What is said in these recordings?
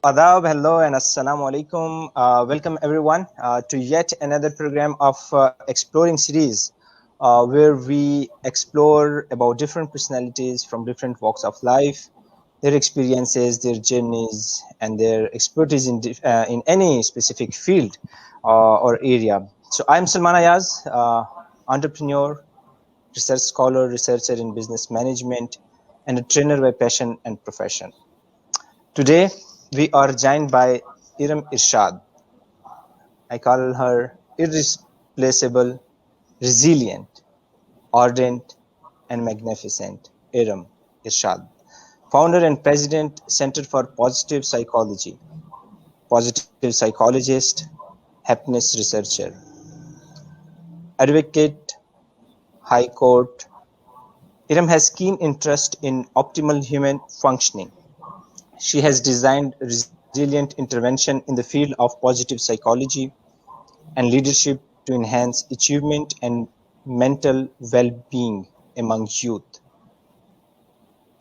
Adab, hello, and assalamu alaikum. Welcome everyone to yet another program of Exploring series, where we explore about different personalities from different walks of life, their experiences, their journeys, and their expertise in any specific field or area. So I'm Salman Ayaz, entrepreneur, research scholar, researcher in business management, and a trainer by passion and profession. Today, we are joined by Iram Irshad. I call her irreplaceable, resilient, ardent, and magnificent. Iram Irshad, founder and president, Center for Positive Psychology, positive psychologist, happiness researcher, advocate, high court. Iram has keen interest in optimal human functioning. She has designed resilient intervention in the field of positive psychology and leadership to enhance achievement and mental well-being among youth.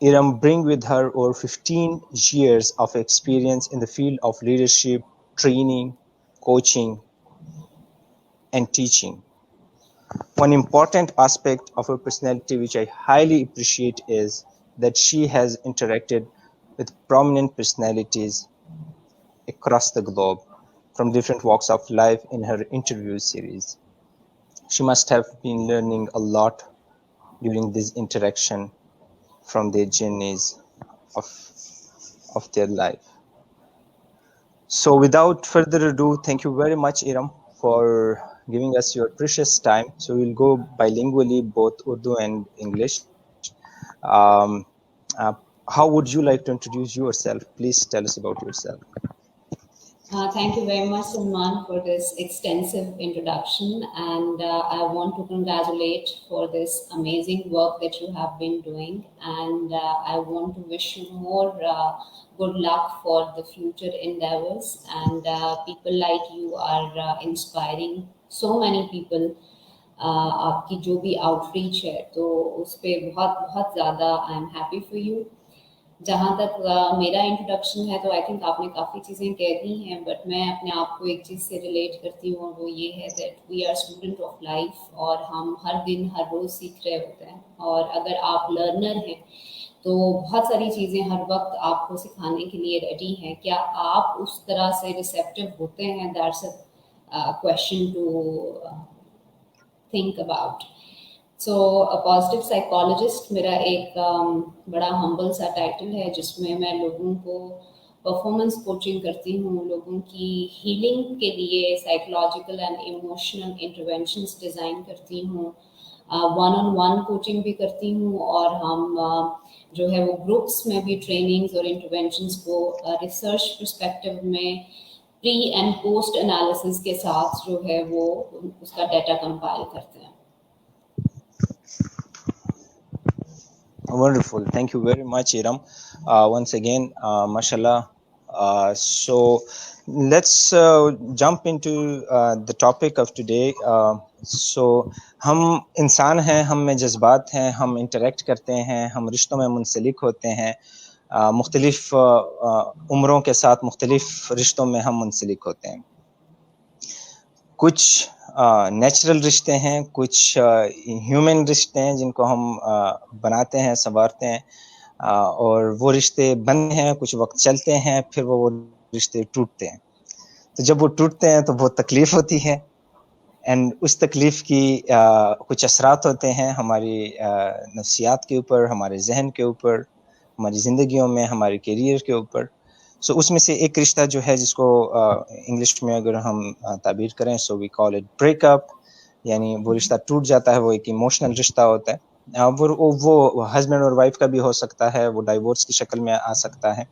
Iram brings with her over 15 years of experience in the field of leadership, training, coaching, and teaching. One important aspect of her personality which I highly appreciate is that she has interacted with prominent personalities across the globe from different walks of life in her interview series. She must have been learning a lot during this interaction from their journeys of, of their life. So without further ado, thank you very much, Iram, for giving us your precious time. So we'll go bilingually, both Urdu and English. Um, uh, how would you like to introduce yourself? Please tell us about yourself. Thank you very much, Salman, for this extensive introduction. And I want to congratulate for this amazing work that you have been doing. And I want to wish you more good luck for the future endeavors. And people like you are inspiring so many people. आपकी जो भी outreach है तो उस पर बहुत बहुत ज़्यादा I am happy for you. जहाँ तक मेरा इंट्रोडक्शन है तो आई थिंक आपने काफ़ी चीज़ें कह दी हैं, बट मैं अपने आप को एक चीज़ से रिलेट करती हूँ और वो ये है that we are student of life और हम हर दिन हर रोज़ सीख रहे होते हैं. और अगर आप लर्नर हैं तो बहुत सारी चीज़ें हर वक्त आपको सिखाने के लिए रेडी हैं. क्या आप उस तरह से रिसेप्टिव होते हैं? That's a question to think about. So a positive psychologist मेरा एक बड़ा हम्बल सा टाइटल है जिसमें मैं लोगों को परफॉर्मेंस कोचिंग करती हूँ, लोगों की हीलिंग के लिए psychological and emotional interventions design करती हूँ, वन ऑन वन कोचिंग भी करती हूँ और हम जो है वो ग्रुप्स में भी ट्रेनिंग्स और इंटरवेंशंस को रिसर्च पर्सपेक्टिव में प्री एंड पोस्ट एनालिसिस के साथ जो है वो उसका डाटा कंपाइल करते हैं. Wonderful. Thank you very much, Iram. Once again, mashallah. So let's jump into the topic of today. So हम इंसान हैं, हम में जज्बात हैं, हम इंटरेक्ट करते हैं, हम रिश्तों में मुंसलिक होते हैं, मुख्तलिफ उम्रों के साथ मुख्तलिफ रिश्तों में हम मुंसलिक होते हैं. कुछ नेचुरल रिश्ते हैं, कुछ ह्यूमन रिश्ते हैं जिनको हम बनाते हैं, संवारते हैं, और वो रिश्ते बनते हैं, कुछ वक्त चलते हैं, फिर वो रिश्ते टूटते हैं. तो जब वो टूटते हैं तो बहुत तकलीफ होती है एंड उस तकलीफ की कुछ असरात होते हैं हमारी नफ्सियात के ऊपर, हमारे जहन के ऊपर, हमारी ज़िंदगियों में, हमारे करियर के ऊपर. सो उसमें से एक रिश्ता जो है जिसको इंग्लिश में अगर हम ताबीर करें so we call it breakup, यानी वो रिश्ता टूट जाता है, वो एक इमोशनल रिश्ता होता है. वो हस्बैंड और वाइफ का भी हो सकता है, वो डाइवोर्स की शक्ल में आ सकता है.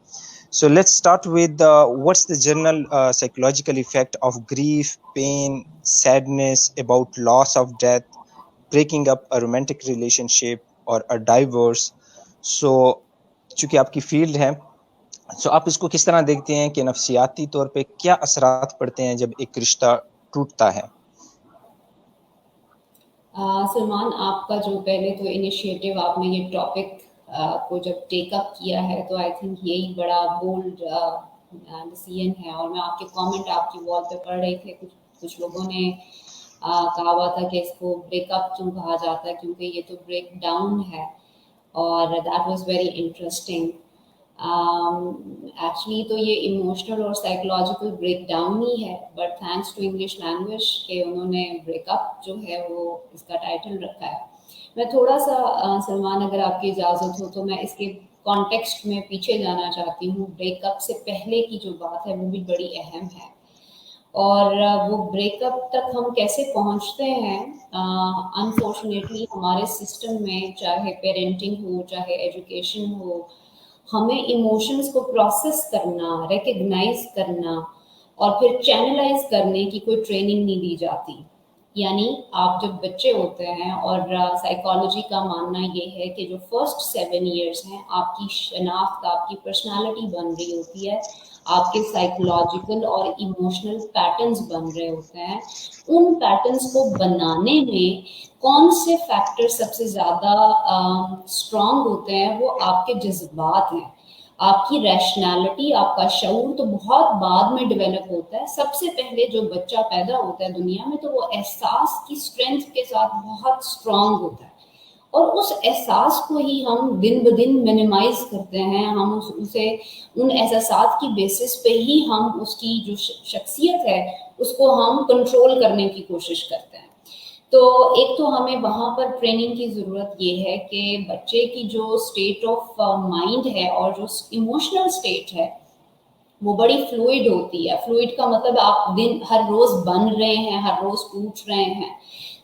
So let's start with what's the general psychological effect of grief, pain, sadness about loss of death, breaking up a romantic relationship or a divorce. So चूँकि आपकी फील्ड है, so आप इसको किस तरह देखते हैं कि नफ्सियाती तौर पे क्या असरात पड़ते हैं जब एक रिश्ता टूटता है? सलमान, आपका जो पहले तो इनिशिएटिव आपने ये टॉपिक को जब टेकअप किया है तो आई थिंक यही बड़ा बोल्ड सीएन है, और मैं आपके कमेंट आपकी वॉल पे पढ़ रही थी, कुछ लोगों ने कहा हुआ था कि इसको ब्रेकअप क्यों कहा जाता है, क्योंकि ये तो ब्रेक डाउन है, और that was very interesting. Actually तो ये इमोशनल और साइकोलॉजिकल ब्रेक डाउन ही है, but thanks to English language के उन्होंने ब्रेकअप जो है वो इसका टाइटल रखा है। मैं थोड़ा सा सलमान, अगर आपकी इजाज़त हो तो मैं इसके कॉन्टेक्स्ट में पीछे जाना चाहती हूँ। ब्रेकअप से पहले की जो बात है वो भी बड़ी अहम है, और वो ब्रेकअप तक हम कैसे पहुंचते हैं। अनफॉर्चुनेटली हमारे सिस्टम में, चाहे पेरेंटिंग हो चाहे एजुकेशन हो, हमें इमोशंस को प्रोसेस करना, रिकग्नाइज करना और फिर चैनलाइज करने की कोई ट्रेनिंग नहीं दी जाती। यानी आप जब बच्चे होते हैं, और साइकोलॉजी का मानना ये है कि जो फर्स्ट 7 ईयर्स हैं, आपकी शनाख्त, आपकी पर्सनालिटी बन रही होती है, आपके साइकोलॉजिकल और इमोशनल पैटर्न्स बन रहे होते हैं। उन पैटर्न्स को बनाने में कौन से फैक्टर सबसे ज़्यादा स्ट्रॉन्ग होते हैं, वो आपके जज्बात हैं। आपकी रैशनैलिटी, आपका शऊर तो बहुत बाद में डेवलप होता है। सबसे पहले जो बच्चा पैदा होता है दुनिया में, तो वो एहसास की स्ट्रेंथ के साथ बहुत स्ट्रॉन्ग होता है, और उस एहसास को ही हम दिन ब दिन मिनिमाइज करते हैं। हम उसे उन एहसास की बेसिस पे ही हम उसकी जो शख्सियत है उसको हम कंट्रोल करने की कोशिश करते हैं। तो एक तो हमें वहाँ पर ट्रेनिंग की ज़रूरत ये है कि बच्चे की जो स्टेट ऑफ माइंड है और जो इमोशनल स्टेट है वो बड़ी फ्लूइड होती है। फ्लूइड का मतलब आप दिन हर रोज़ बन रहे हैं, हर रोज़ टूट रहे हैं।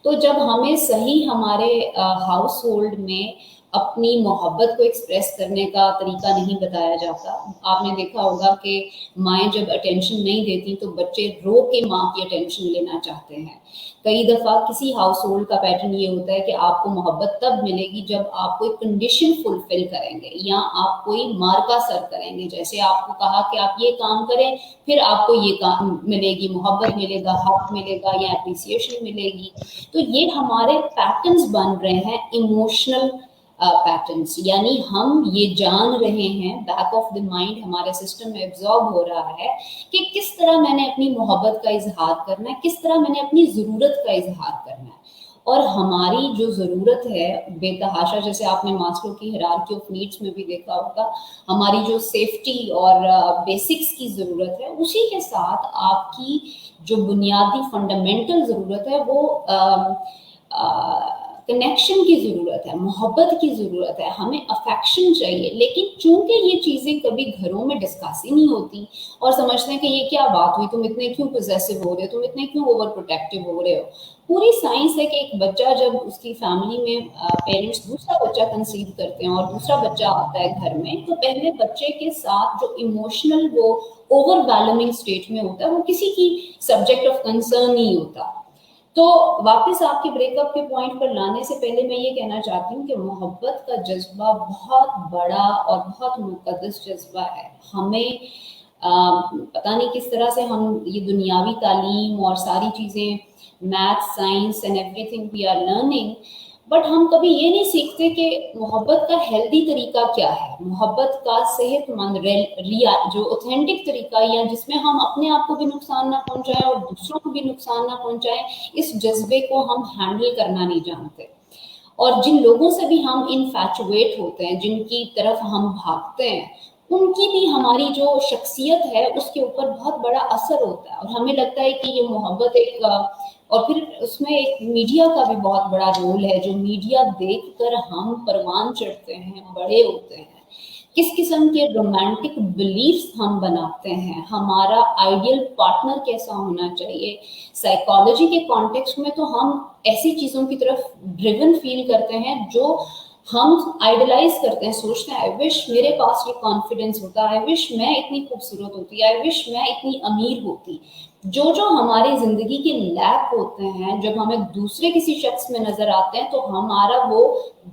तो जब हमें सही हमारे हाउस होल्ड में अपनी मोहब्बत को एक्सप्रेस करने का तरीका नहीं बताया जाता, आपने देखा होगा कि माएँ जब अटेंशन नहीं देती तो बच्चे रो के माँ की अटेंशन लेना चाहते हैं। कई दफ़ा किसी हाउस होल्ड का पैटर्न ये होता है कि आपको मोहब्बत तब मिलेगी जब आप कोई कंडीशन फुलफिल करेंगे, या आप कोई मार्का सर करेंगे। जैसे आपको कहा कि आप ये काम करें, फिर आपको ये काम मिलेगी, मोहब्बत मिलेगा, हक मिलेगा या अप्रिसिएशन मिलेगी। तो ये हमारे पैटर्न्स बन रहे हैं, इमोशनल पैटर्न्स। यानी हम ये जान रहे हैं, बैक ऑफ द माइंड हमारे सिस्टम में एब्जॉर्ब हो रहा है कि किस तरह मैंने अपनी मोहब्बत का इजहार करना है, किस तरह मैंने अपनी ज़रूरत का इजहार करना है। और हमारी जो ज़रूरत है बेतहाशा, जैसे आपने मास्लो की हायरार्की ऑफ नीड्स में भी देखा होगा, हमारी जो सेफ्टी और बेसिक्स की ज़रूरत है, उसी के साथ आपकी जो बुनियादी फंडामेंटल ज़रूरत है वो कनेक्शन की ज़रूरत है, मोहब्बत की ज़रूरत है, हमें अफेक्शन चाहिए। लेकिन चूंकि ये चीज़ें कभी घरों में डिस्कस ही नहीं होती, और समझते हैं कि ये क्या बात हुई, तुम इतने क्यों पोजेसिव हो रहे हो, तुम इतने क्यों ओवर प्रोटेक्टिव हो रहे हो। पूरी साइंस है कि एक बच्चा जब उसकी फैमिली में पेरेंट्स दूसरा बच्चा कंसीव करते हैं और दूसरा बच्चा आता है घर में, तो पहले बच्चे के साथ जो इमोशनल वो ओवरवेलमिंग स्टेट में होता है, वो किसी की सब्जेक्ट ऑफ कंसर्न नहीं होता। तो वापस आपके ब्रेकअप के पॉइंट पर लाने से पहले मैं ये कहना चाहती हूँ कि मोहब्बत का जज्बा बहुत बड़ा और बहुत मुकद्दस जज्बा है। हमें पता नहीं किस तरह से हम ये दुनियावी तालीम और सारी चीज़ें, math, science and everything we are learning, but हम कभी ये नहीं सीखते कि मोहब्बत का हेल्दी तरीका क्या है, मोहब्बत का सेहतमंद जो ऑथेंटिक तरीका, या जिसमें हम अपने आप को भी नुकसान ना पहुंचाएं और दूसरों को भी नुकसान ना पहुंचाएं, इस जज्बे को हम हैंडल करना नहीं जानते। और जिन लोगों से भी हम इनफैचुएट होते हैं, जिनकी तरफ हम भागते हैं, उनकी भी हमारी जो शख्सियत है उसके ऊपर बहुत बड़ा असर होता है। और हमें लगता है कि ये मोहब्बत एक और फिर उसमें एक मीडिया का भी बहुत बड़ा रोल है। जो मीडिया देखकर हम परवान चढ़ते हैं, बड़े होते हैं, किस किस्म के रोमांटिक बिलीफ्स हम बनाते हैं, हमारा आइडियल पार्टनर कैसा होना चाहिए। साइकोलॉजी के कॉन्टेक्स्ट में तो हम ऐसी चीज़ों की तरफ ड्रिवन फील करते हैं जो हम आइडलाइज करते हैं, सोचते हैं आई विश मेरे पास ये कॉन्फिडेंस होता, आई विश मैं इतनी खूबसूरत होती, आई विश मैं इतनी अमीर होती। जो हमारी जिंदगी के लैक होते हैं, जब हमें दूसरे किसी शख्स में नजर आते हैं, तो हमारा वो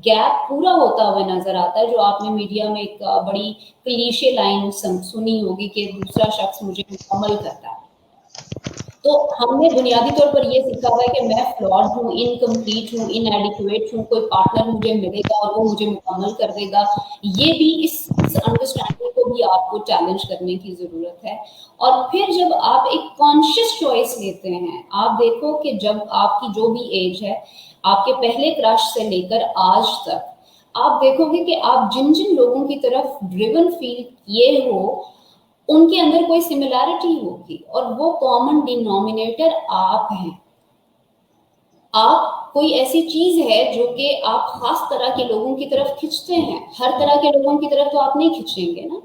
गैप पूरा होता हुआ नजर आता है। जो आपने मीडिया में एक बड़ी क्लीशे लाइन सुनी होगी कि दूसरा शख्स मुझे मुकम्मल करता है। तो हमने बुनियादी तौर पर ये सीखा हुआ है कि मैं फ्लॉड हूँ, इनकम्प्लीट हूँ, इनएडिक्वेट हूँ, कोई पार्टनर मुझे मिलेगा और वो मुझे मुकम्मल कर देगा। ये भी इस अंडरस्टैंडिंग को भी आपको चैलेंज करने की ज़रूरत है। और फिर जब आप एक कॉन्शियस चॉइस लेते हैं, आप देखो कि जब आपकी जो भी एज है, आपके पहले क्रश से लेकर आज तक, आप देखोगे कि आप जिन जिन लोगों की तरफ ड्रिवन फील किए हो, उनके अंदर कोई सिमिलैरिटी होगी और वो कॉमन डिनोमिनेटर आप हैं। आप कोई ऐसी चीज है जो कि आप खास तरह के लोगों की तरफ खींचते हैं, हर तरह के लोगों की तरफ तो आप नहीं खींचेंगे ना।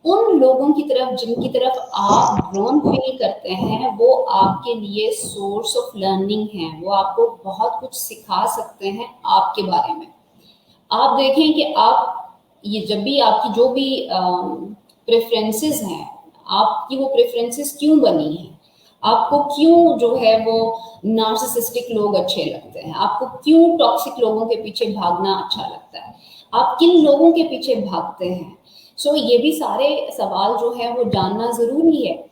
उन लोगों की तरफ जिनकी तरफ आप ड्रॉन फील करते हैं, वो आपके लिए सोर्स ऑफ लर्निंग है, वो आपको बहुत कुछ सिखा सकते हैं आपके बारे में। आप देखें कि आप ये जब भी आपकी जो भी प्रेफरेंसेस हैं, आपकी वो प्रेफरेंसेस क्यों बनी हैं, आपको क्यों जो है वो नार्सिसिस्टिक लोग अच्छे लगते हैं, आपको क्यों टॉक्सिक लोगों के पीछे भागना अच्छा लगता है, आप किन लोगों के पीछे भागते हैं। सो ये भी सारे सवाल जो है वो जानना जरूरी है।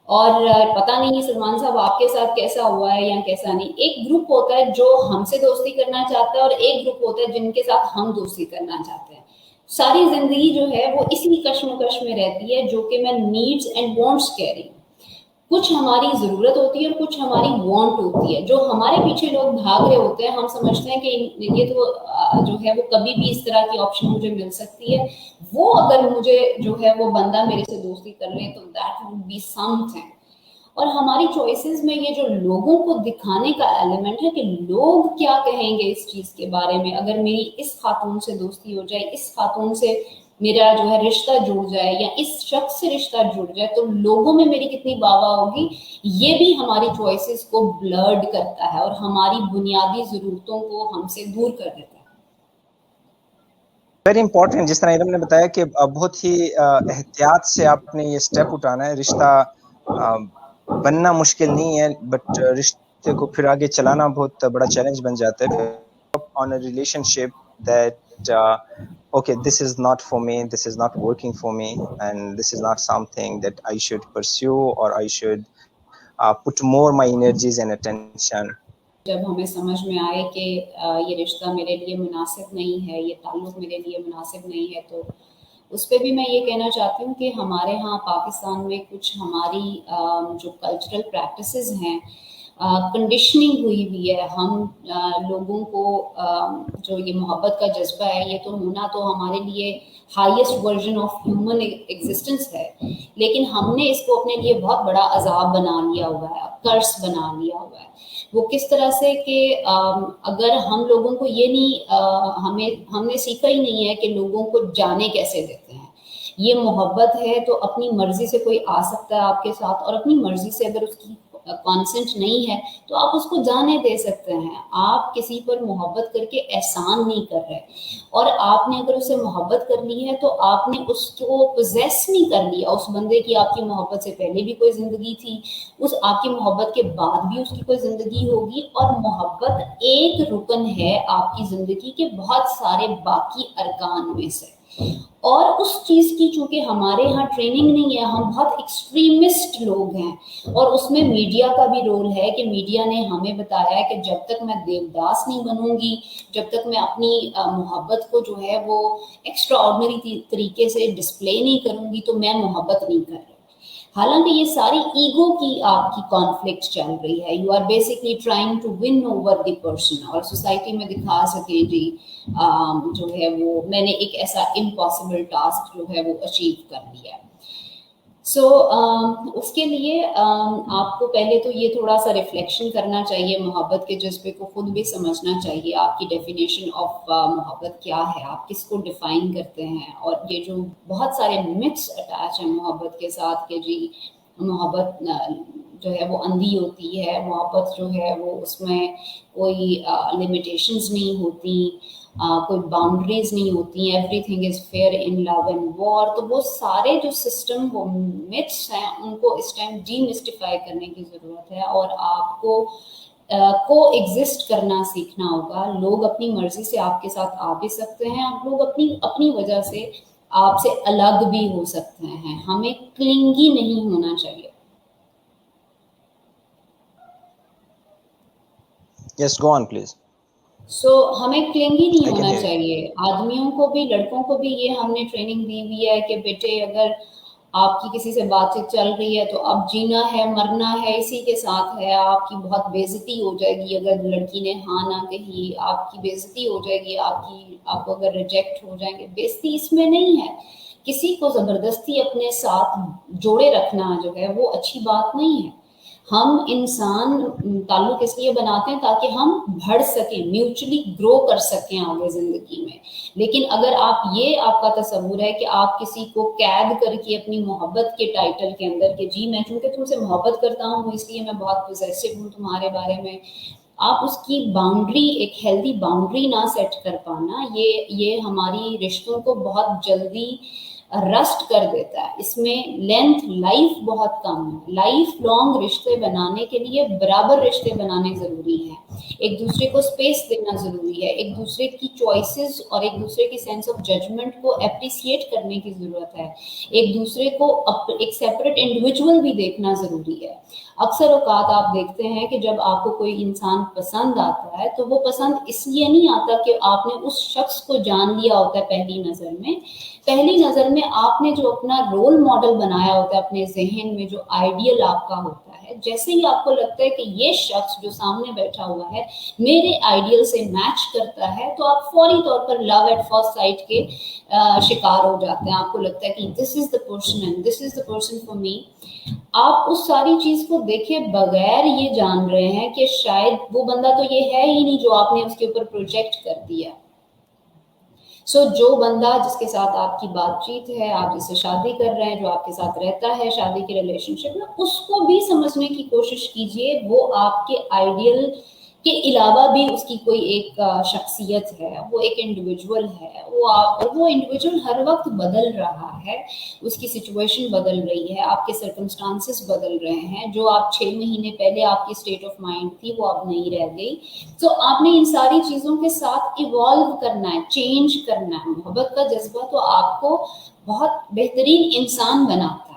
और पता नहीं सलमान साहब आपके साथ कैसा हुआ है या कैसा नहीं, एक ग्रुप होता है जो हमसे दोस्ती करना चाहता है और एक ग्रुप होता है जिनके साथ हम दोस्ती करना चाहते हैं। सारी जिंदगी जो है वो इसी कश्मकश में रहती है, जो कि मैं नीड्स एंड वांट्स कह रही हूँ। कुछ हमारी जरूरत होती है और कुछ हमारी वांट होती है। जो हमारे पीछे लोग भाग रहे होते हैं, हम समझते हैं कि ये तो जो है वो कभी भी इस तरह की ऑप्शन मुझे मिल सकती है, वो अगर मुझे जो है वो बंदा मेरे से दोस्ती कर ले तो दैट वुड बी समथिंग। और हमारी चॉइसेस में ये जो लोगों को दिखाने का एलिमेंट है कि लोग क्या कहेंगे इस चीज के बारे में, अगर मेरी इस खातून से दोस्ती हो जाए, इस खातून से मेरा जो है रिश्ता जुड़ जाए या इस शख्स से रिश्ता जुड़ जाए, तो लोगों में मेरी कितनी वाहवाही होगी। ये भी हमारी चॉइसेस को ब्लर्ड करता है और हमारी बुनियादी जरूरतों को हमसे दूर कर देता है। वेरी इंपॉर्टेंट, जिस तरह इरम ने बताया कि बहुत ही एहतियात से आपने ये स्टेप उठाना है। रिश्ता बनना मुश्किल नहीं है, बट रिश्ते को फिर आगे चलाना बहुत बड़ा चैलेंज बन जाता है। On a relationship that okay, this is not for me, this is not working for me, and this is not something that I should pursue or I should put more my energies and attention. जब हमें समझ में आए कि ये रिश्ता मेरे लिए मुनासिब नहीं है, ये ताल्लुक़ मेरे लिए मुनासिब नहीं है, तो उस पर भी मैं ये कहना चाहती हूँ कि हमारे यहाँ पाकिस्तान में कुछ हमारी जो कल्चरल प्रैक्टिसेस हैं, कंडीशनिंग हुई हुई है। हम लोगों को जो ये मोहब्बत का जज्बा है, ये तो होना तो हमारे लिए highest version of human existence है, लेकिन हमने इसको अपने लिए बहुत बड़ा अजाब बना लिया हुआ है, कर्स बना लिया हुआ है। वो किस तरह से कि अगर हम लोगों को ये नहीं हमने सीखा ही नहीं है कि लोगों को जाने कैसे देते हैं। ये मोहब्बत है तो अपनी मर्जी से कोई आ सकता है आपके साथ, और अपनी मर्जी से अगर उसकी कॉन्सेंट नहीं है तो आप उसको जाने दे सकते हैं। आप किसी पर मोहब्बत करके एहसान नहीं कर रहे, और आपने अगर उससे मोहब्बत कर ली है तो आपने उसको पोजेस नहीं कर लिया। उस बंदे की आपकी मोहब्बत से पहले भी कोई जिंदगी थी, उस आपकी मोहब्बत के बाद भी उसकी कोई जिंदगी होगी, और मोहब्बत एक रुकन है आपकी जिंदगी के बहुत सारे बाकी अरकान में से। और उस चीज की चूंकि हमारे यहाँ ट्रेनिंग नहीं है, हम बहुत एक्सट्रीमिस्ट लोग हैं, और उसमें मीडिया का भी रोल है कि मीडिया ने हमें बताया है कि जब तक मैं देवदास नहीं बनूंगी, जब तक मैं अपनी मोहब्बत को जो है वो एक्स्ट्रा ऑर्डिनरी तरीके से डिस्प्ले नहीं करूंगी, तो मैं मोहब्बत नहीं कर रही। हालांकि ये सारी ईगो की आपकी कॉन्फ्लिक्ट चल रही है। You are basically trying to win over the person, और सोसाइटी में दिखा सके जी जो है वो मैंने एक ऐसा इम्पॉसिबल टास्क जो है वो अचीव कर लिया। सो उसके लिए आपको पहले तो ये थोड़ा सा रिफ्लेक्शन करना चाहिए, मोहब्बत के जज्बे को खुद भी समझना चाहिए। आपकी डेफिनेशन ऑफ मोहब्बत क्या है, आप किसको डिफाइन करते हैं, और ये जो बहुत सारे मिथ्स अटैच हैं मोहब्बत के साथ कि जी मोहब्बत जो है वो अंधी होती है, मोहब्बत जो है वो उसमें कोई लिमिटेशंस नहीं होती, कोई बाउंड्रीज नहीं होती, everything is fair in love and war. तो वो सारे जो सिस्टम, वो मिथ्स हैं, उनको इस टाइम डीमिस्टिफाई करने की ज़रूरत है, और आपको को एग्जिस्ट करना सीखना होगा। लोग अपनी मर्जी से आपके साथ आ भी सकते हैं, आप लोग अपनी अपनी वजह से आपसे अलग भी हो सकते हैं। हमें क्लिंगी नहीं होना चाहिए। Yes, go on please. हमें क्लिंगी नहीं I can होना hear you. चाहिए. आदमियों को भी, लड़कों को भी ये हमने ट्रेनिंग दी हुई है कि बेटे अगर आपकी किसी से बातचीत चल रही है तो अब जीना है मरना है इसी के साथ है. आपकी बहुत बेइज्जती हो जाएगी अगर लड़की ने हाँ ना कही, आपकी बेइज्जती हो जाएगी, आप अगर रिजेक्ट हो जाएंगे. बेइज्जती इसमें नहीं है. किसी को जबरदस्ती अपने साथ जोड़े रखना जो है वो अच्छी बात नहीं है. हम इंसान ताल्लुक इसलिए बनाते हैं ताकि हम बढ़ सकें, म्यूचुअली ग्रो कर सकें आगे जिंदगी में. लेकिन अगर आपका तस्वुर है कि आप किसी को कैद करके अपनी मोहब्बत के टाइटल के अंदर कि जी मैं चूंकि तुमसे मोहब्बत करता हूँ इसलिए मैं बहुत पॉजेसिव हूँ तुम्हारे बारे में, आप उसकी बाउंड्री, एक हेल्दी बाउंड्री ना सेट कर पाना, ये हमारी रिश्तों को बहुत जल्दी रस्ट कर देता है. इसमें लेंथ, लाइफ बहुत कम है. लाइफ लॉन्ग रिश्ते बनाने के लिए बराबर रिश्ते बनाने जरूरी है. एक दूसरे को स्पेस देना जरूरी है. एक दूसरे की चॉइसेस और एक दूसरे की सेंस ऑफ जजमेंट को एप्रिसिएट करने की जरूरत है. एक दूसरे को एक सेपरेट इंडिविजुअल भी देखना जरूरी है. अक्सर औकात आप देखते हैं कि जब आपको कोई इंसान पसंद आता है तो वो पसंद इसलिए नहीं आता कि आपने उस शख्स को जान लिया होता है पहली नजर में. पहली नजर में आपने जो अपना रोल मॉडल बनाया होता है अपने जहन में, जो आइडियल आपका होता है, जैसे ही आपको लगता है कि ये शख्स जो सामने बैठा हुआ है मेरे आइडियल से मैच करता है तो आप फौरी तौर पर लव एट फर्स्ट साइट के शिकार हो जाते हैं. आपको लगता है कि this is the person and this is the person for me. आप उस सारी चीज को देखे बगैर ये जान रहे हैं कि शायद वो बंदा तो ये है ही नहीं जो आपने उसके ऊपर प्रोजेक्ट कर दिया. जो बंदा जिसके साथ आपकी बातचीत है, आप जिससे शादी कर रहे हैं, जो आपके साथ रहता है शादी के रिलेशनशिप में, उसको भी समझने की कोशिश कीजिए. वो आपके आइडियल के अलावा भी उसकी कोई एक शख्सियत है, वो एक इंडिविजुअल है. वो इंडिविजुअल हर वक्त बदल रहा है, उसकी सिचुएशन बदल रही है, आपके सर्कमस्टांसेस बदल रहे हैं. जो आप 6 महीने पहले आपकी स्टेट ऑफ माइंड थी वो अब नहीं रह गई. आपने इन सारी चीजों के साथ इवॉल्व करना है, चेंज करना है. मोहब्बत का जज्बा तो आपको बहुत बेहतरीन इंसान बनाता है.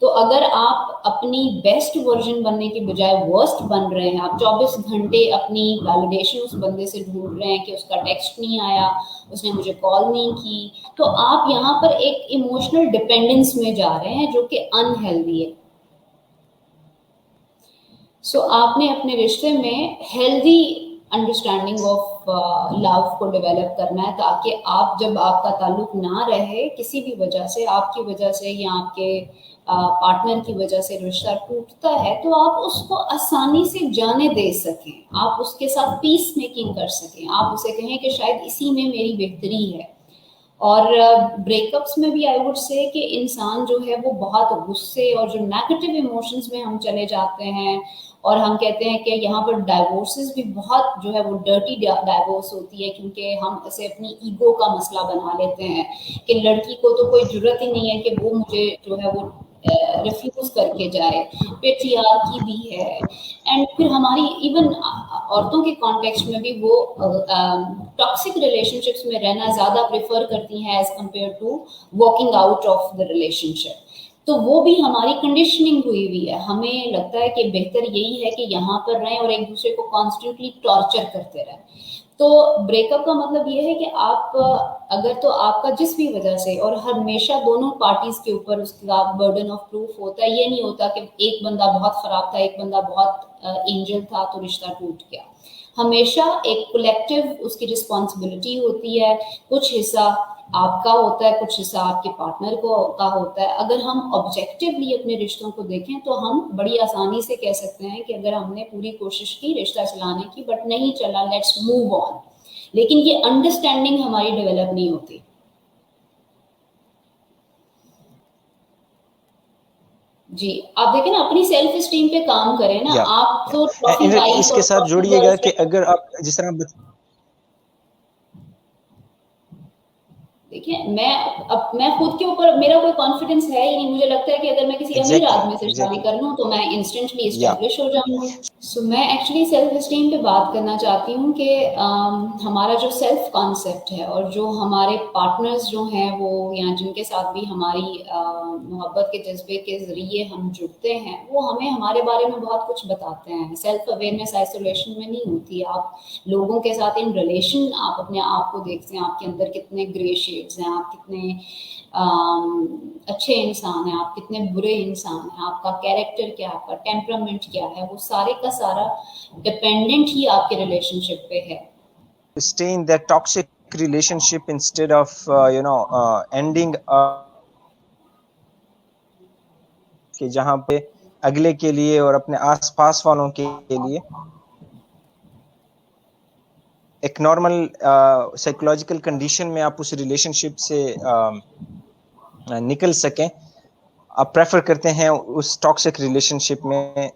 तो अगर आप अपनी बेस्ट वर्जन बनने के बजाय वर्स्ट बन रहे हैं, आप 24 घंटे अपनी वैलिडेशन उस बंदे से ढूंढ रहे हैं कि उसका टेक्स्ट नहीं आया, उसने मुझे कॉल नहीं की, तो आप यहाँ पर एक इमोशनल डिपेंडेंस में जा रहे हैं जो कि अनहेल्दी है. आपने अपने रिश्ते में हेल्दी अंडरस्टैंडिंग ऑफ लव को डेवलप करना है ताकि आप जब आपका ताल्लुक ना रहे किसी भी वजह से, आपकी वजह से या आपके पार्टनर की वजह से रिश्ता टूटता है तो आप उसको आसानी से जाने दे सकें, आप उसके साथ पीस मेकिंग कर सकें. आप उसे कहें कि शायद इसी में मेरी बेहतरी है. और ब्रेकअप्स में भी आई वुड से कि इंसान जो है वो बहुत गुस्से और जो नेगेटिव इमोशंस में हम चले जाते हैं और हम कहते हैं कि यहाँ पर डाइवोर्सेस भी बहुत जो है वो डर्टी डाइवोर्स होती है क्योंकि हम इसे अपनी ईगो का मसला बना लेते हैं कि लड़की को तो कोई जरूरत ही नहीं है कि वो मुझे जो है वो रिफ्यूज करके जाए. पेट्रियार्की भी है. एंड फिर हमारी इवन औरतों के कॉन्टेक्स्ट में भी वो टॉक्सिक रिलेशनशिप्स में रहना ज्यादा प्रेफर करती हैं as compared to walking out of the relationship. तो वो भी हमारी कंडीशनिंग हुई हुई है. हमें लगता है कि बेहतर यही है कि यहाँ पर रहें और एक दूसरे को कॉन्स्टेंटली टॉर्चर करते रहें. तो ब्रेकअप का मतलब ये है कि आप अगर तो आपका जिस भी वजह से, और हमेशा दोनों पार्टीज के ऊपर उसका बर्डन ऑफ प्रूफ होता है. ये नहीं होता कि एक बंदा बहुत खराब था, एक बंदा बहुत एंजल था तो रिश्ता टूट गया. हमेशा एक कलेक्टिव उसकी रिस्पॉन्सिबिलिटी होती है. कुछ हिस्सा आपका होता है, कुछ हिस्सा आपके पार्टनर का होता है. अगर हम ऑब्जेक्टिवली अपने रिश्तों को देखें तो हम बड़ी आसानी से कह सकते हैं कि अगर हमने पूरी कोशिश की रिश्ता चलाने की बट नहीं चला, लेट्स मूव ऑन. लेकिन ये अंडरस्टैंडिंग हमारी डेवलप नहीं होती. जी आप देखें ना, अपनी सेल्फ स्टीम पे काम करें ना. आप तो इसके साथ जोड़िएगा कि अगर आप जिस तरह دیکھیں میں خود کے اوپر میرا کوئی کانفیڈنس ہے ہی نہیں. مجھے لگتا ہے کہ اگر میں کسی امیر آدمی سے شادی کر لوں تو میں انسٹنٹلی اسٹیبلش ہو جاؤں گی. سو میں ایکچولی سیلف اسٹیم پہ بات کرنا چاہتی ہوں کہ ہمارا جو سیلف کانسیپٹ ہے اور جو ہمارے پارٹنرز جو ہیں وہ یا جن کے ساتھ بھی ہماری محبت کے جذبے کے ذریعے ہم جڑتے ہیں وہ ہمیں ہمارے بارے میں بہت کچھ بتاتے ہیں. سیلف اویئرنیس آئسولیشن میں نہیں ہوتی. آپ لوگوں کے ساتھ ان ریلیشن آپ اپنے آپ کو دیکھتے ہیں, آپ کے اندر کتنے گرے شیڈز ہیں, آپ کتنے اچھے انسان ہیں, آپ کتنے برے انسان ہیں, آپ کا کیریکٹر کیا ہے, آپ کا ٹیمپرامنٹ کیا ہے, وہ سارے کا سارا ڈپینڈنٹ ہی آپ کے ریلیشن شپ پہ ہے. Stay in that toxic relationship instead of ending کہ جہاں پہ اگلے کے لیے اور اپنے آس پاس والوں کے لیے ایک نارمل سائیکولوجیکل کنڈیشن میں آپ اس ریلیشن شپ سے نکل سکیں, آپ پریفر کرتے ہیں اس ٹاکسک ریلیشن شپ میں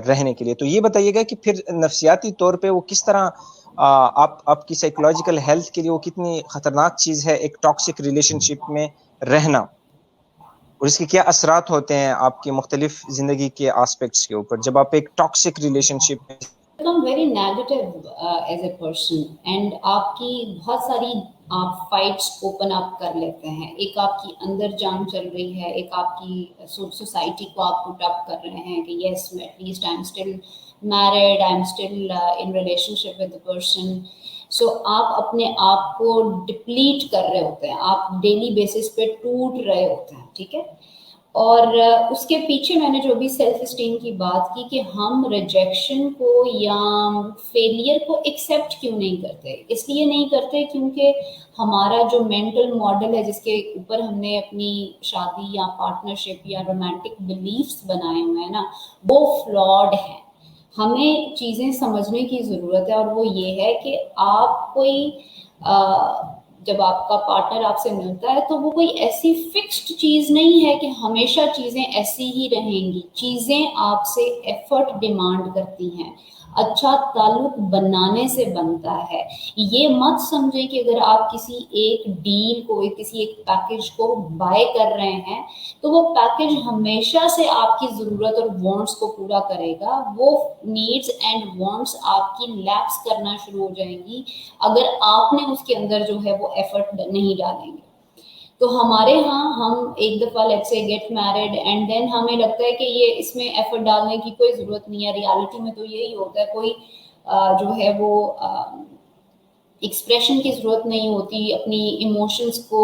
رہنے کے لیے. تو یہ بتائیے گا کہ پھر نفسیاتی طور پہ وہ کس طرح آپ کی سائیکولوجیکل ہیلتھ کے لیے وہ کتنی خطرناک چیز ہے ایک ٹاکسک ریلیشن شپ میں رہنا, اور اس کے کیا اثرات ہوتے ہیں آپ کے مختلف زندگی کے آسپیکٹس کے اوپر جب آپ ایک ٹاکسک ریلیشن شپ میں become very negative as a person and آپ کی بہت ساری آپ فائٹس اوپن اپ کر لیتے ہیں. ایک آپ کی اندر جان چل رہی ہے, ایک آپ کی سوسائٹی کو آپ پٹ اپ کر رہے ہیں کہ yes at least I am still married, I am still in relationship with the person. So آپ اپنے آپ کو ڈپلیٹ کر رہے ہوتے ہیں, آپ ڈیلی بیسس پہ ٹوٹ رہے ہوتے ہیں. ٹھیک ہے, اور اس کے پیچھے میں نے جو بھی سیلف اسٹیم کی بات کی کہ ہم ریجیکشن کو یا فیلئر کو ایکسیپٹ کیوں نہیں کرتے. اس لیے نہیں کرتے کیونکہ ہمارا جو مینٹل ماڈل ہے جس کے اوپر ہم نے اپنی شادی یا پارٹنرشپ یا رومانٹک بلیفس بنائے ہوئے ہیں نا, وہ فلاڈ ہیں. ہمیں چیزیں سمجھنے کی ضرورت ہے, اور وہ یہ ہے کہ آپ کوئی جب آپ کا پارٹنر آپ سے ملتا ہے تو وہ کوئی ایسی فکسڈ چیز نہیں ہے کہ ہمیشہ چیزیں ایسی ہی رہیں گی. چیزیں آپ سے ایفرٹ ڈیمانڈ کرتی ہیں. اچھا تعلق بنانے سے بنتا ہے. یہ مت سمجھے کہ اگر آپ کسی ایک ڈیل کو, کسی ایک پیکج کو بائی کر رہے ہیں تو وہ پیکج ہمیشہ سے آپ کی ضرورت اور وانٹس کو پورا کرے گا. وہ نیڈس اینڈ وانٹس آپ کی لیپس کرنا شروع ہو جائیں گی اگر آپ نے اس کے اندر جو ہے وہ ایفرٹ نہیں ڈالیں گے. تو ہمارے ہاں ہم ایک دفعہ let's say get married and then ہمیں لگتا ہے کہ یہ اس میں ایفرٹ ڈالنے کی کوئی ضرورت نہیں ہے. ریالٹی میں تو یہی ہوتا ہے, کوئی جو ہے وہ ایکسپریشن کی ضرورت نہیں ہوتی, اپنی ایموشنس کو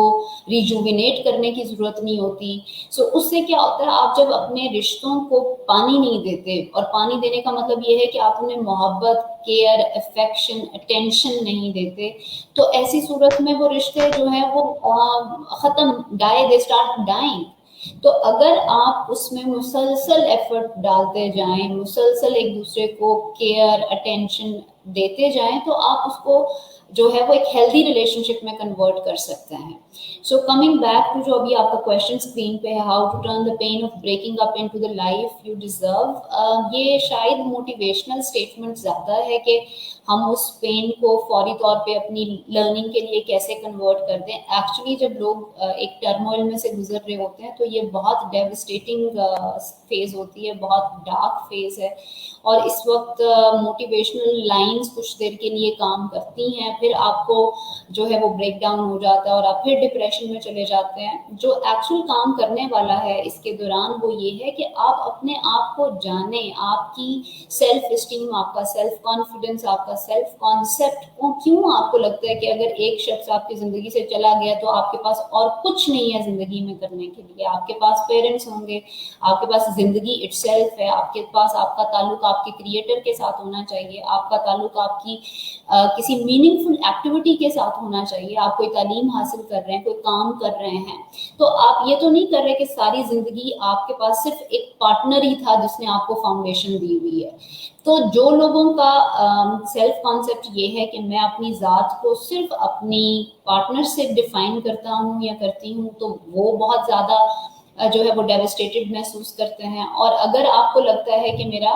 ریجوینیٹ کرنے کی ضرورت نہیں ہوتی. سو اس سے کیا ہوتا ہے, آپ جب اپنے رشتوں کو پانی نہیں دیتے, اور پانی دینے کا مطلب یہ ہے کہ آپ انہیں محبت, کیئر, افیکشن, اٹینشن نہیں دیتے, تو ایسی صورت میں وہ رشتے جو ہیں وہ ختم, ڈائی, دے اسٹارٹ ڈائنگ. تو اگر آپ اس میں مسلسل ایفرٹ ڈالتے جائیں, مسلسل ایک دوسرے کو کیئر, اٹینشن دیتے جائیں, تو آپ اس کو جو ہے وہ ایک ہیلدی ریلیشن شپ میں کنورٹ کر سکتے ہیں. سو کمنگ بیک ٹو جو ابھی آپ کا کوشچن اسکرین پہ ہے, how to turn the pain of breaking up into the life you deserve, یہ شاید موٹیویشنل اسٹیٹمنٹ زیادہ ہے کہ ہم اس پین کو فوری طور پہ اپنی لرننگ کے لیے کیسے کنورٹ کر دیں. ایکچولی جب لوگ ایک ٹرموئل میں سے گزر رہے ہوتے ہیں تو یہ بہت ڈیوسٹیٹنگ فیز ہوتی ہے, بہت ڈارک فیز ہے, اور اس وقت موٹیویشنل لائنز کچھ دیر کے لیے کام کرتی ہیں, پھر آپ کو جو ہے وہ بریک ڈاؤن ہو جاتا ہے اور آپ پھر ڈپریشن میں چلے جاتے ہیں. جو ایکچوئل کام کرنے والا ہے اس کے دوران وہ یہ ہے کہ آپ اپنے آپ کو جانیں, آپ کی سیلف اسٹیم, آپ کا سیلف کانفیڈنس, آپ کا سیلف کانسیپٹ کیوں آپ کو لگتا ہے کہ اگر ایک شخص آپ کی زندگی سے چلا گیا تو آپ کے پاس اور کچھ نہیں ہے زندگی میں کرنے کے لیے. آپ کے پاس پیرنٹس ہوں گے, آپ کے پاس زندگی اٹ سیلف ہے, آپ کے پاس آپ کا تعلق آپ کے کریٹر کے ساتھ ہونا چاہیے, آپ کا تعلق آپ کی کسی میننگ فل ایکٹیویٹی کے ساتھ ہونا چاہیے, آپ کوئی تعلیم حاصل کر رہے ہیں, کوئی کام کر رہے ہیں, تو آپ یہ تو نہیں کر رہے کہ ساری زندگی آپ کے پاس صرف ایک پارٹنر ہی تھا جس نے آپ کو فاؤنڈیشن دی ہوئی ہے. تو جو لوگوں کا سیلف کانسیپٹ یہ ہے کہ میں اپنی ذات کو صرف اپنی پارٹنر سے ڈیفائن کرتا ہوں یا کرتی ہوں, تو وہ بہت زیادہ جو ہے وہ ڈیوسٹیٹڈ محسوس کرتے ہیں. اور اگر آپ کو لگتا ہے کہ میرا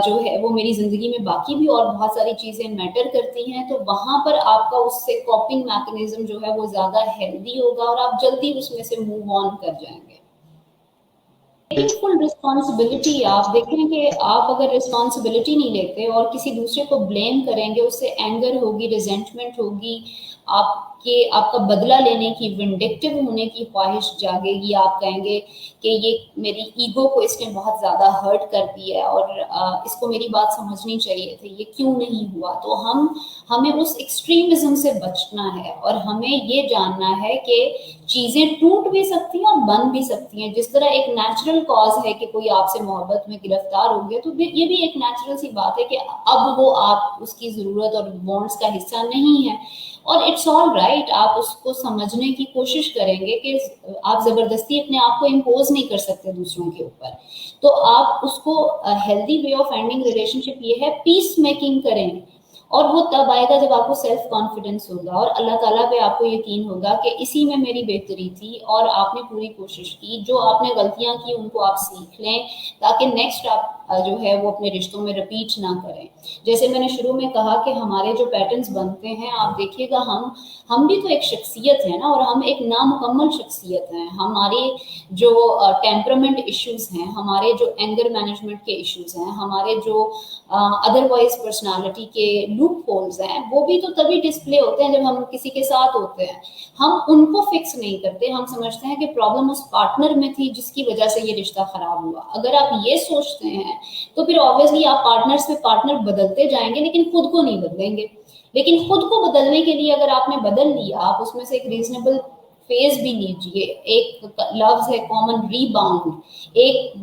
جو ہے وہ میری زندگی میں باقی بھی اور بہت ساری چیزیں میٹر کرتی ہیں، تو وہاں پر آپ کا اس سے کوپنگ میکنزم جو ہے وہ زیادہ ہیلدی ہوگا اور آپ جلدی اس میں سے موو آن کر جائیں گے. ٹیکنگ فل رسپانسبلٹی، آپ دیکھیں کہ آپ اگر رسپانسبلٹی نہیں لیتے اور کسی دوسرے کو بلیم کریں گے، اس سے اینگر ہوگی، ریزنٹمنٹ ہوگی، آپ کا بدلہ لینے کی، ونڈکٹیو ہونے کی خواہش جاگے گی. آپ کہیں گے کہ یہ میری ایگو کو اس نے بہت زیادہ ہرٹ کر دیا ہے اور اس کو میری بات سمجھنی چاہیے تھی، یہ کیوں نہیں ہوا. تو ہمیں اس ایکسٹریمزم سے بچنا ہے اور ہمیں یہ جاننا ہے کہ چیزیں ٹوٹ بھی سکتی ہیں اور بن بھی سکتی ہیں. جس طرح ایک نیچرل کاز ہے کہ کوئی آپ سے محبت میں گرفتار ہو گیا، تو یہ بھی ایک نیچرل سی بات ہے کہ اب وہ آپ اس کی ضرورت اور وانٹس کا حصہ نہیں ہے، اور اٹس آل رائٹ. آپ اس کو سمجھنے کی کوشش کریں گے کہ آپ زبردستی اپنے آپ کو امپوز نہیں کر سکتے دوسروں کے اوپر. تو آپ اس کو healthy way of ending relationship یہ ہے پیس میکنگ کریں، اور وہ تب آئے گا جب آپ کو سیلف کانفیڈنس ہوگا اور اللہ تعالیٰ پہ آپ کو یقین ہوگا کہ اسی میں میری بہتری تھی اور آپ نے پوری کوشش کی. جو آپ نے غلطیاں کی ان کو آپ سیکھ لیں تاکہ نیکسٹ آپ جو ہے وہ اپنے رشتوں میں رپیٹ نہ کریں. جیسے میں نے شروع میں کہا کہ ہمارے جو پیٹرنز بنتے ہیں، آپ دیکھیے گا ہم بھی تو ایک شخصیت ہے نا، اور ہم ایک نامکمل شخصیت ہیں. ہماری جو ٹیمپرامنٹ ایشوز ہیں، ہمارے جو اینگر مینجمنٹ کے ایشوز ہیں، ہمارے جو ادروائز پرسنالٹی کے لوپ ہولز ہیں، وہ بھی تو تبھی ڈسپلے ہوتے ہیں جب ہم کسی کے ساتھ ہوتے ہیں. ہم ان کو فکس نہیں کرتے، ہم سمجھتے ہیں کہ پرابلم اس پارٹنر میں تھی جس کی وجہ سے یہ رشتہ خراب ہوا. اگر آپ یہ سوچتے ہیں تو پھر آبویسلی آپ پارٹنر سے پارٹنر بدلتے جائیں گے لیکن خود کو نہیں بدلیں گے. لیکن خود کو بدلنے کے لیے اگر آپ نے بدل لیا، آپ اس میں سے ایک ریزنیبل فیز بھی لیجیے. ایک لفظ ہے کامن، ری باؤنڈ. ایک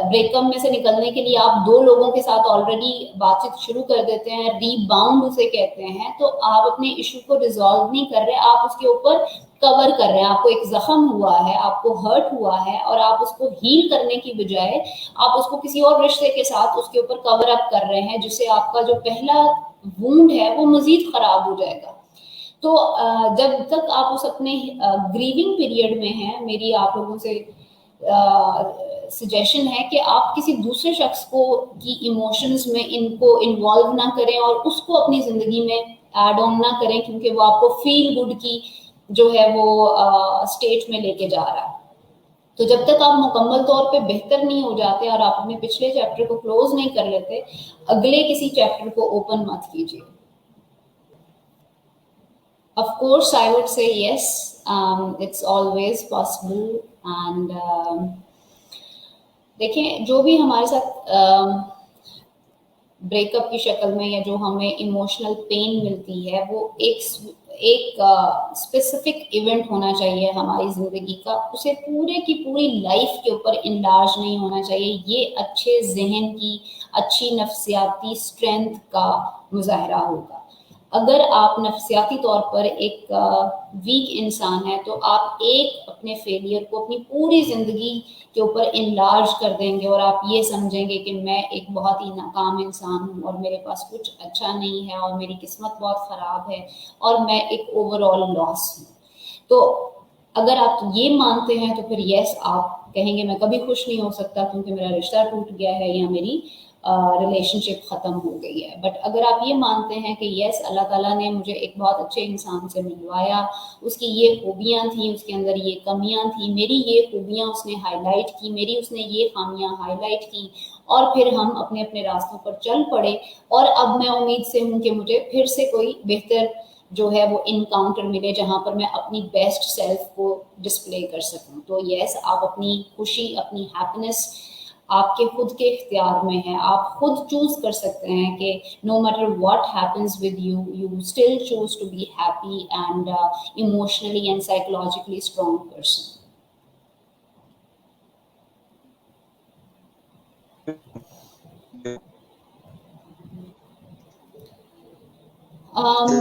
بریک اپ میں سے نکلنے کے لیے آپ دو لوگوں کے ساتھ آلریڈی بات چیت شروع کر دیتے ہیں، ری باؤنڈ اسے کہتے ہیں. تو آپ اپنے ایشو کو ریزالو نہیں کر رہے، آپ اس کے اوپر کور کر رہے ہیں. آپ کو ایک زخم ہوا ہے، آپ کو ہرٹ ہوا ہے، اور آپ اس کو ہیل کرنے کی بجائے آپ اس کو کسی اور رشتے کے ساتھ اس کے اوپر کور اپ کر رہے ہیں، جس سے آپ کا جو پہلا وونڈ ہے وہ مزید خراب ہو جائے گا. تو جب تک آپ اس اپنے گریونگ پیریڈ میں ہیں، میری آپ لوگوں سے سجیشن ہے کہ آپ کسی دوسرے شخص کو کی ایموشنز میں ان کو انوالو نہ کریں اور اس کو اپنی زندگی میں ایڈ آن نہ کریں، کیونکہ وہ آپ کو فیل گڈ کی جو ہے وہ اسٹیٹ میں لے کے جا رہا ہے. تو جب تک آپ مکمل طور پہ بہتر نہیں ہو جاتے اور آپ اپنے پچھلے چیپٹر کو کلوز نہیں کر لیتے، اگلے کسی چیپٹر کو اوپن مت کیجیے. Of course, I would say yes. It's always possible. And دیکھیں، جو بھی ہمارے ساتھ بریک اپ کی شکل میں یا جو ہمیں ایموشنل پین ملتی ہے، وہ ایک اسپیسیفک ایونٹ ہونا چاہیے ہماری زندگی کا. اسے پورے کی پوری لائف کے اوپر انلارج نہیں ہونا چاہیے. یہ اچھے ذہن کی، اچھی نفسیاتی اسٹرینتھ کا مظاہرہ ہوگا. اگر آپ نفسیاتی طور پر ایک ویک انسان ہیں تو آپ ایک اپنے فیلئر کو اپنی پوری زندگی کے اوپر انلارج کر دیں گے اور آپ یہ سمجھیں گے کہ میں ایک بہت ہی ناکام انسان ہوں اور میرے پاس کچھ اچھا نہیں ہے اور میری قسمت بہت خراب ہے اور میں ایک اوور آل لاس ہوں. تو اگر آپ یہ مانتے ہیں تو پھر یس، آپ کہیں گے میں کبھی خوش نہیں ہو سکتا کیونکہ میرا رشتہ ٹوٹ گیا ہے یا میری ریلیشن شپ ختم ہو گئی ہے. بٹ اگر آپ یہ مانتے ہیں کہ یس، اللہ تعالیٰ نے مجھے ایک بہت اچھے انسان سے ملوایا، اس کی یہ خوبیاں تھیں، اس کے اندر یہ کمیاں تھیں، میری یہ خوبیاں اس نے ہائی لائٹ کی، میری اس نے یہ خامیاں ہائی لائٹ کی، اور پھر ہم اپنے اپنے راستوں پر چل پڑے، اور اب میں امید سے ہوں کہ مجھے پھر سے کوئی بہتر جو ہے وہ انکاؤنٹر ملے جہاں پر میں اپنی بیسٹ سیلف کو ڈسپلے کر سکوں. تو یس، آپ اپنی خوشی، اپنی ہیپینس آپ کے خود کے اختیار میں ہے. آپ خود چوز کر سکتے ہیں کہ no matter what happens with you, you still choose to be happy and emotionally and psychologically strong person.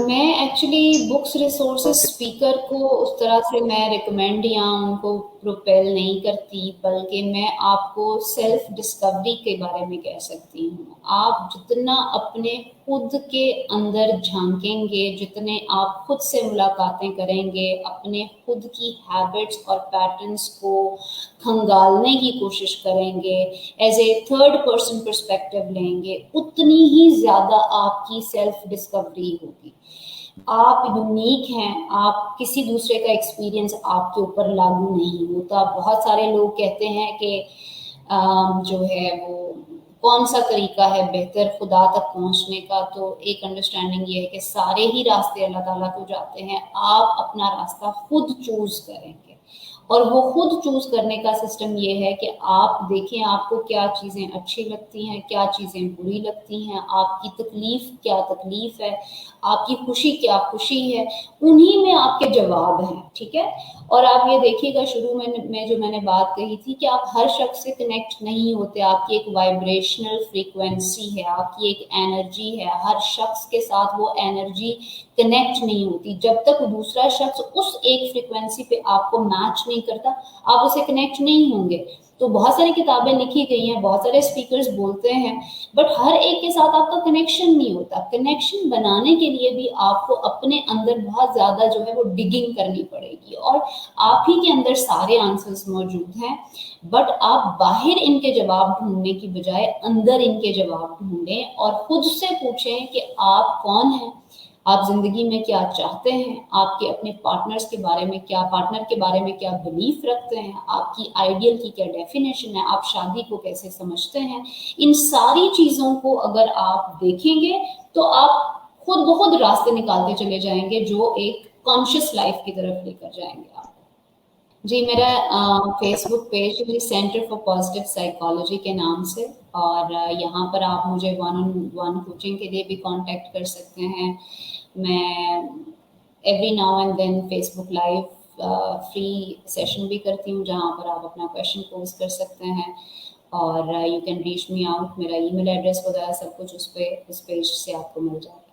میں ایکچولی بکس ریسورسز اسپیکر کو اس طرح سے میں ریکمینڈ یا ان کو پروپیل نہیں کرتی، بلکہ میں آپ کو سیلف ڈسکوری کے بارے میں کہہ سکتی ہوں. آپ جتنا اپنے खुद के अंदर झांकेंगे, जितने आप खुद से मुलाकातें करेंगे, अपने खुद की हैबिट्स और पैटर्न्स को खंगालने की कोशिश करेंगे, as a third person perspective लेंगे, उतनी ही ज़्यादा आपकी सेल्फ डिस्कवरी होगी। आप यूनिक हैं, आप किसी दूसरे का एक्सपीरियंस आपके ऊपर लागू नहीं होता। बहुत सारे लोग कहते हैं कि जो है वो कौन सा तरीका है बेहतर खुदा तक पहुंचने का, तो एक अंडरस्टैंडिंग ये है कि सारे ही रास्ते अल्लाह ताला को जाते हैं, आप अपना रास्ता खुद चूज करेंगे। और वो खुद चूज करने का सिस्टम ये है कि आप देखें आपको क्या चीज़ें अच्छी लगती हैं, क्या चीज़ें बुरी लगती हैं, आपकी तकलीफ क्या तकलीफ है, आपकी खुशी क्या खुशी है, उन्हीं में आपके जवाब हैं, ठीक है। और आप ये देखिएगा शुरू में जो मैंने बात कही थी कि आप हर शख्स से कनेक्ट नहीं होते, आपकी एक वाइब्रेशनल फ्रीक्वेंसी है, आपकी एक एनर्जी है, हर शख्स के साथ वो एनर्जी कनेक्ट नहीं होती। जब तक दूसरा शख्स उस एक फ्रीक्वेंसी पे आपको मैच नहीं करता, आप उसे कनेक्ट नहीं होंगे। तो बहुत सारी किताबें लिखी गई हैं, बहुत सारे स्पीकर्स बोलते हैं, बट हर एक के साथ आपका कनेक्शन नहीं होता। कनेक्शन बनाने के लिए भी आपको अपने अंदर बहुत ज़्यादा जो है वो डिगिंग करनी पड़ेगी, और आप ही के अंदर सारे आंसर्स मौजूद हैं, बट आप बाहर इनके जवाब ढूंढने की बजाय अंदर इनके जवाब ढूंढें और खुद से पूछें कि आप कौन हैं, आप जिंदगी में क्या चाहते हैं, आपके अपने पार्टनर के बारे में क्या बिलीफ रखते हैं, आपकी आइडियल की क्या डेफिनेशन है, आप शादी को कैसे समझते हैं। इन सारी चीजों को अगर आप देखेंगे तो आप खुद ब खुद रास्ते निकालते चले जाएंगे जो एक कॉन्शियस लाइफ की तरफ लेकर जाएंगे आप। जी, मेरा फेसबुक पेज है सेंटर फॉर पॉजिटिव साइकोलॉजी के नाम से, और यहाँ पर आप मुझे 1-on-1 कोचिंग के लिए भी कांटेक्ट कर सकते हैं। मैं every now and then Facebook live free session भी करती हूँ, जहाँ पर आप अपना क्वेश्चन पोज कर सकते हैं, और you can reach me out. मेरा ईमेल एड्रेस वगैरह सब कुछ उस पेज से आपको मिल जाएगा।